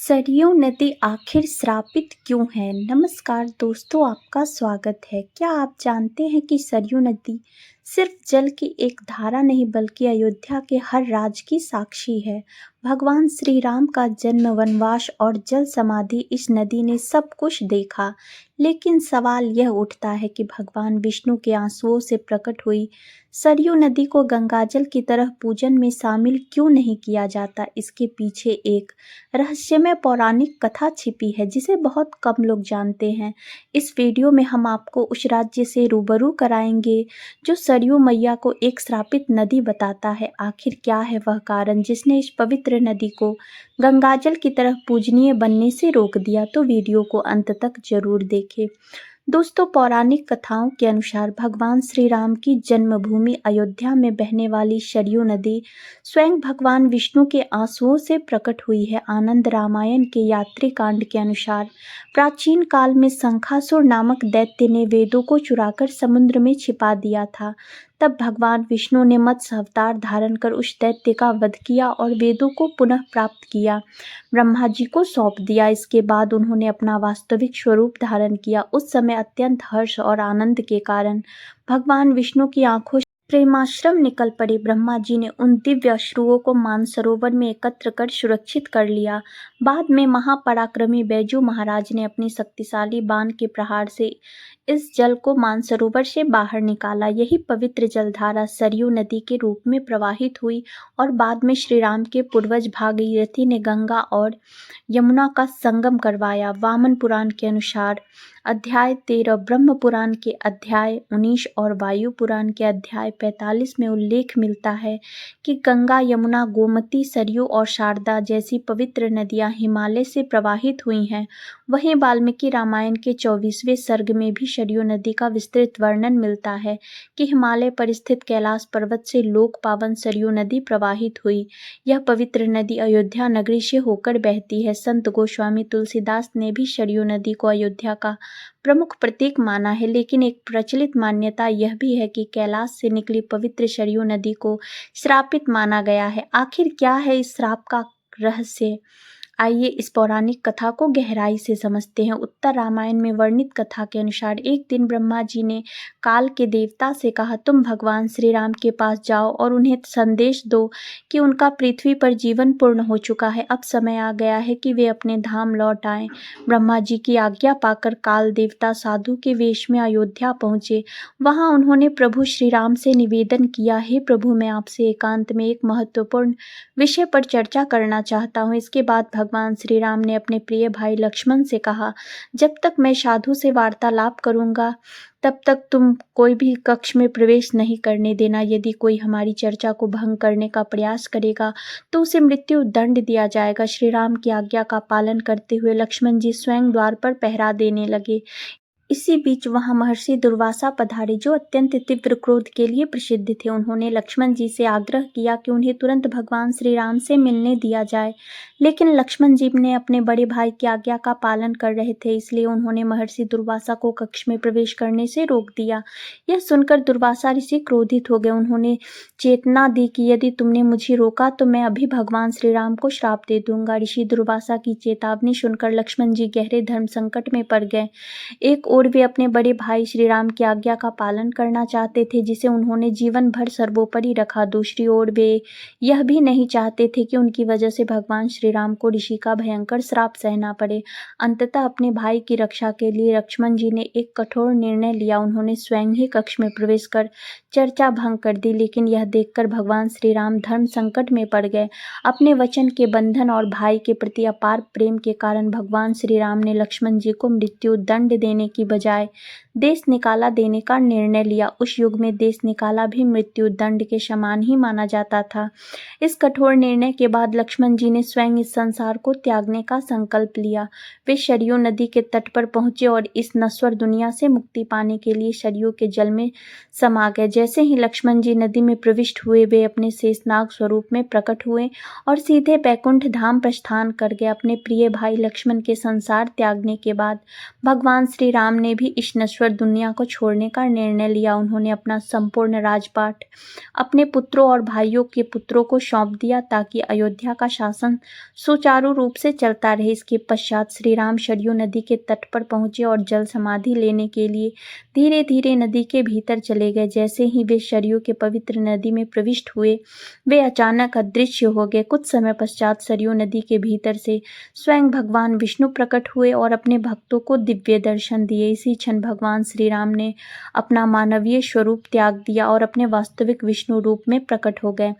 सरयू नदी आखिर श्रापित क्यों है? नमस्कार दोस्तों, आपका स्वागत है। क्या आप जानते हैं कि सरयू नदी सिर्फ जल की एक धारा नहीं बल्कि अयोध्या के हर राज की साक्षी है। भगवान श्री राम का जन्म, वनवास और जल समाधि, इस नदी ने सब कुछ देखा। लेकिन सवाल यह उठता है कि भगवान विष्णु के आंसुओं से प्रकट हुई सरयू नदी को गंगाजल की तरह पूजन में शामिल क्यों नहीं किया जाता? इसके पीछे एक रहस्यमय पौराणिक कथा छिपी है जिसे बहुत कम लोग जानते हैं। इस वीडियो में हम आपको उस राज्य से रूबरू कराएंगे जो सरयू मैया को एक श्रापित नदी बताता है। आखिर क्या है वह कारण जिसने इस पवित्र नदी को गंगाजल की तरह पूजनीय बनने से रोक दिया? तो वीडियो को अंत तक जरूर देखें। दोस्तों, पौराणिक कथाओं के अनुसार भगवान श्री राम की जन्मभूमि अयोध्या में बहने वाली सरयू नदी स्वयं भगवान विष्णु के आंसुओं से प्रकट हुई है। आनंद रामायण के यात्री कांड के अनुसार प्राचीन काल में शंखासुर नामक दैत्य ने वेदों को चुराकर समुद्र में छिपा दिया था। तब भगवान विष्णु ने मत्स्य अवतार धारण कर उस दैत्य का वध किया और वेदों को पुनः प्राप्त किया, ब्रह्मा जी को सौंप दिया। इसके बाद उन्होंने अपना वास्तविक स्वरूप धारण किया। उस समय अत्यंत हर्ष और आनंद के कारण भगवान विष्णु की आंखों से प्रेमाश्रम निकल पड़े। ब्रह्मा जी ने उन दिव्य अश्रुओं को मानसरोवर में एकत्र कर सुरक्षित कर लिया। बाद में महापराक्रमी बैजू महाराज ने अपनी शक्तिशाली बाण के प्रहार से इस जल को मानसरोवर से बाहर निकाला। यही पवित्र जलधारा सरयू नदी के रूप में प्रवाहित हुई और बाद में श्री राम के पूर्वज भागीरथी ने गंगा और यमुना का संगम करवाया। वामन पुराण के अनुसार अध्याय 13, ब्रह्म पुराण के अध्याय 19 और वायु पुराण के अध्याय 45 में उल्लेख मिलता है कि गंगा, यमुना, गोमती, सरयू और शारदा जैसी पवित्र नदियां हिमालय से प्रवाहित हुई हैं। वहीं वाल्मीकि रामायण के 24वें सर्ग में भी सरयू नदी का विस्तृत वर्णन मिलता है कि हिमालय पर स्थित कैलाश पर्वत से लोक पावन सरयू नदी प्रवाहित हुई। यह पवित्र नदी अयोध्या नगरी से होकर बहती है। संत गोस्वामी तुलसीदास ने भी सरयू नदी को अयोध्या का प्रमुख प्रतीक माना है। लेकिन एक प्रचलित मान्यता यह भी है कि कैलाश से निकली पवित्र सरयू नदी को श्रापित माना गया है। आखिर क्या है इस श्राप का रहस्य? आइए इस पौराणिक कथा को गहराई से समझते हैं। उत्तर रामायण में वर्णित कथा के अनुसार एक दिन ब्रह्मा जी ने काल के देवता से कहा, तुम भगवान श्री राम के पास जाओ और उन्हें संदेश दो कि उनका पृथ्वी पर जीवन पूर्ण हो चुका है। अब समय आ गया है कि वे अपने धाम लौट आएं। ब्रह्मा जी की आज्ञा पाकर काल देवता साधु के वेश में अयोध्या पहुंचे। वहां उन्होंने प्रभु श्री राम से निवेदन किया, हे प्रभु, मैं आपसे एकांत में एक महत्वपूर्ण विषय पर चर्चा करना चाहता हूँ। इसके बाद भगवान श्री राम ने अपने प्रिय भाई लक्ष्मण से कहा, जब तक मैं साधु से वार्तालाप करूंगा तब तक तुम कोई भी कक्ष में प्रवेश नहीं करने देना। यदि कोई हमारी चर्चा को भंग करने का प्रयास करेगा तो उसे मृत्यु दंड दिया जाएगा। श्री राम की आज्ञा का पालन करते हुए लक्ष्मण जी स्वयं द्वार पर पहरा देने लगे। इसी बीच वहां महर्षि दुर्वासा पधारे जो अत्यंत तीव्र क्रोध के लिए प्रसिद्ध थे। उन्होंने लक्ष्मण जी से आग्रह किया कि उन्हें तुरंत भगवान श्री राम से मिलने दिया जाए, लेकिन लक्ष्मण जी ने अपने बड़े भाई की आज्ञा का पालन कर रहे थे, इसलिए उन्होंने महर्षि दुर्वासा को कक्ष में प्रवेश करने से रोक दिया। यह सुनकर दुर्वासा ऋषि क्रोधित हो गए। उन्होंने चेतना दी कि यदि तुमने मुझे रोका तो मैं अभी भगवान श्री राम को श्राप दे दूंगा। ऋषि दुर्वासा की चेतावनी सुनकर लक्ष्मण जी गहरे धर्म संकट में पड़ गए। एक और वे अपने बड़े भाई श्री राम की आज्ञा का पालन करना चाहते थे जिसे उन्होंने जीवन भर सर्वोपरि रखा। दूसरी ओर वे यह भी नहीं चाहते थे कि उनकी वजह से भगवान श्री राम को ऋषि का भयंकर श्राप सहना पड़े। अंततः अपने भाई की रक्षा के लिए लक्ष्मण जी ने एक कठोर निर्णय लिया। उन्होंने स्वयं ही कक्ष में प्रवेश कर चर्चा भंग कर दी, लेकिन यह देखकर भगवान श्री राम धर्म संकट में पड़ गए। अपने वचन के बंधन और भाई के प्रति अपार प्रेम के कारण भगवान श्री राम ने लक्ष्मण जी को मृत्यु दंड देने की बजाय देश निकाला देने का निर्णय लिया। उस युग में देश निकाला भी मृत्यु दंड के समान ही माना जाता था। इस कठोर निर्णय के बाद लक्ष्मण जी ने स्वयं इस संसार को त्यागने का संकल्प लिया। वे सरयू नदी के तट पर पहुंचे और इस नश्वर दुनिया से मुक्ति पाने के लिए सरयू के जल में समा गए। जैसे ही लक्ष्मण जी नदी में प्रविष्ट हुए, वे अपने शेषनाग स्वरूप में प्रकट हुए और सीधे बैकुंठ धाम प्रस्थान कर गए। अपने प्रिय भाई लक्ष्मण के संसार त्यागने के बाद भगवान श्री राम ने भी इस नश्वर दुनिया को छोड़ने का निर्णय लिया। उन्होंने अपना संपूर्ण राजपाट अपने पुत्रों और भाइयों के पुत्रों को सौंप दिया ताकि अयोध्या का शासन सुचारू रूप से चलता रहे। इसके पश्चात श्री राम सरयू नदी के तट पर पहुंचे और जल समाधि लेने के लिए धीरे धीरे नदी के भीतर चले गए। जैसे ही वे सरयू के पवित्र नदी में प्रविष्ट हुए, वे अचानक अदृश्य हो गए। कुछ समय पश्चात सरयू नदी के भीतर से स्वयं भगवान विष्णु प्रकट हुए और अपने भक्तों को दिव्य दर्शन दिए। इसी क्षण भगवान श्री राम ने अपना मानवीय स्वरूप त्याग दिया और अपने वास्तविक विष्णु रूप में प्रकट हो गए।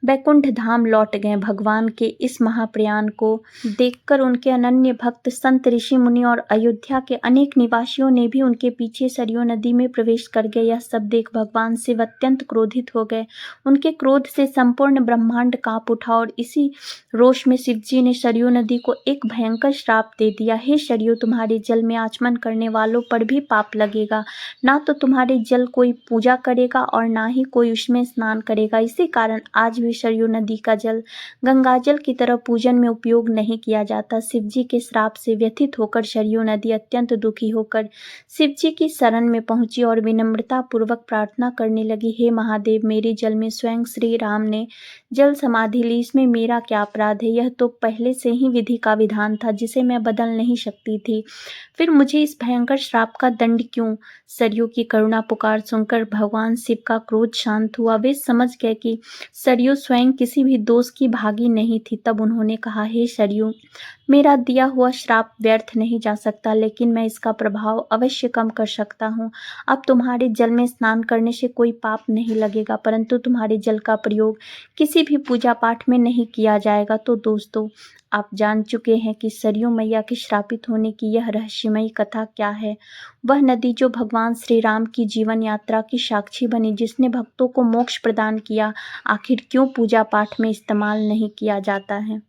वैकुंठ धाम लौट गए। भगवान के इस महाप्रयाण को देखकर उनके अनन्य भक्त संत, ऋषि मुनि और अयोध्या के अनेक निवासियों ने भी उनके पीछे सरयू नदी में प्रवेश कर गए। यह सब देख भगवान शिव अत्यंत क्रोधित हो गए। उनके क्रोध से संपूर्ण ब्रह्मांड कांप उठा और इसी रोष में शिवजी ने सरयू नदी को एक भयंकर श्राप दे दिया। हे सरयू, तुम्हारे जल में आचमन करने वालों पर भी पाप लगेगा। ना तो तुम्हारे जल कोई पूजा करेगा और ना ही कोई उसमें स्नान करेगा। इसी कारण आज भी सरयू नदी का जल गंगाजल की तरह पूजन में उपयोग नहीं किया जाता। शिवजी के श्राप से व्यथित होकर सरयू नदी अत्यंत दुखी होकर शिवजी की शरण में पहुंची और विनम्रता पूर्वक प्रार्थना करने लगी। हे महादेव, मेरे जल में स्वयं श्री राम ने जल समाधि ली, इसमें मेरा क्या अपराध है? यह तो पहले से ही विधि का विधान था जिसे मैं बदल नहीं सकती थी। फिर मुझे इस भयंकर श्राप का दंड क्यों? सरयू की करुणा पुकार सुनकर भगवान शिव का क्रोध शांत हुआ। वे समझ गए कि सरयू स्वयं किसी भी दोष की भागी नहीं थी। तब उन्होंने कहा, हे सरयू, मेरा दिया हुआ श्राप व्यर्थ नहीं जा सकता, लेकिन मैं इसका प्रभाव अवश्य कम कर सकता हूँ। अब तुम्हारे जल में स्नान करने से कोई पाप नहीं लगेगा, परंतु तुम्हारे जल का प्रयोग किसी भी पूजा पाठ में नहीं किया जाएगा। तो दोस्तों, आप जान चुके हैं कि सरयू मैया के श्रापित होने की यह रहस्यमयी कथा क्या है। वह नदी जो भगवान श्री राम की जीवन यात्रा की साक्षी बनी, जिसने भक्तों को मोक्ष प्रदान किया, आखिर क्यों पूजा पाठ में इस्तेमाल नहीं किया जाता है?